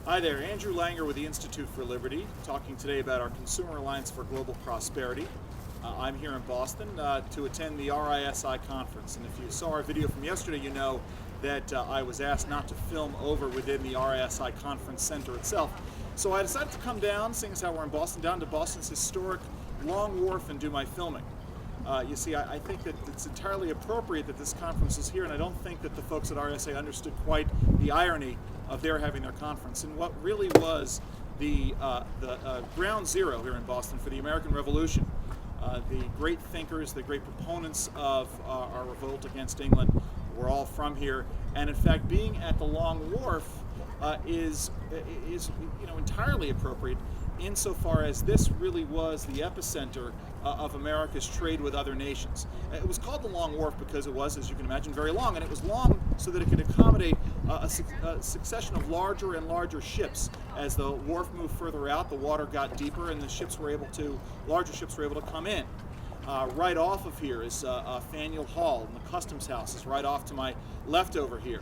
Hi there, Andrew Langer with the Institute for Liberty, talking today about our Consumer Alliance for Global Prosperity. I'm here in Boston to attend the RISI conference, and if you saw our video from yesterday, you know that I was asked not to film over within the RISI conference center itself. So I decided to come down, seeing as how we're in Boston, down to Boston's historic Long Wharf and do my filming. You see, I think that it's entirely appropriate that this conference is here, and I don't think that the folks at RSA understood quite the irony of their having their conference and what really was the ground zero here in Boston for the American Revolution. The great thinkers, the great proponents of our revolt against England were all from here, and in fact, being at the Long Wharf is entirely appropriate insofar as this really was the epicenter of America's trade with other nations. It was called the Long Wharf because it was, as you can imagine, very long, and it was long so that it could accommodate a succession of larger and larger ships. As the wharf moved further out, the water got deeper, and the larger ships were able to come in. Right off of here is Faneuil Hall, and the Customs House is right off to my left over here,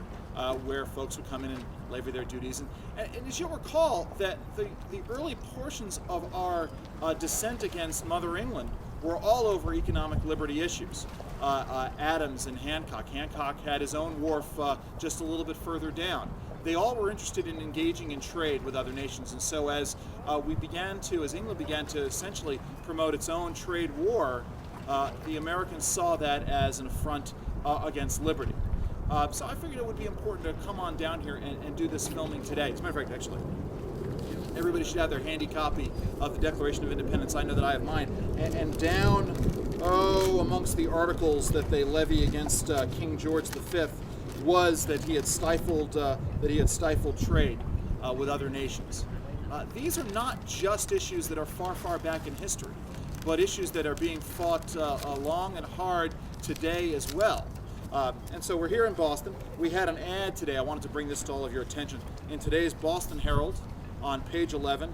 where folks would come in and levy their duties. And as you'll recall, that the early portions of our dissent against Mother England were all over economic liberty issues. Adams and Hancock. Hancock had his own wharf just a little bit further down. They all were interested in engaging in trade with other nations, and so as England began to essentially promote its own trade war, the Americans saw that as an affront against liberty. So I figured it would be important to come on down here and do this filming today. As a matter of fact, actually, everybody should have their handy copy of the Declaration of Independence. I know that I have mine. And down, amongst the articles that they levy against King George V was that he had stifled trade with other nations. These are not just issues that are far, far back in history, but issues that are being fought long and hard today as well. And so we're here in Boston. We had an ad today. I wanted to bring this to all of your attention. In today's Boston Herald, on page 11,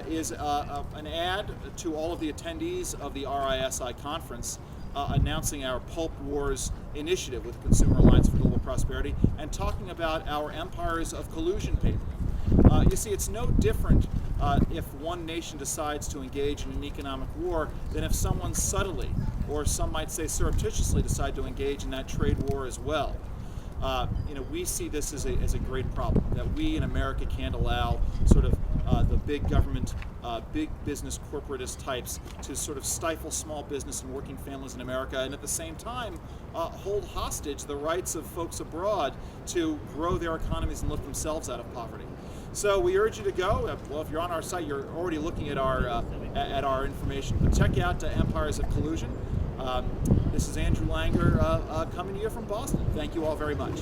is an ad to all of the attendees of the RISI conference announcing our Pulp Wars initiative with Consumer Alliance for Global Prosperity and talking about our Empires of Collusion paper. You see, it's no different if one nation decides to engage in an economic war than if someone subtly, or some might say surreptitiously, decide to engage in that trade war as well. We see this as a great problem, that we in America can't allow sort of the big government, big business corporatist types to sort of stifle small business and working families in America, and at the same time hold hostage the rights of folks abroad to grow their economies and lift themselves out of poverty. So we urge you to go. Well, if you're on our site, you're already looking at our information, but check out Empires of Collusion. This is Andrew Langer coming to you from Boston. Thank you all very much.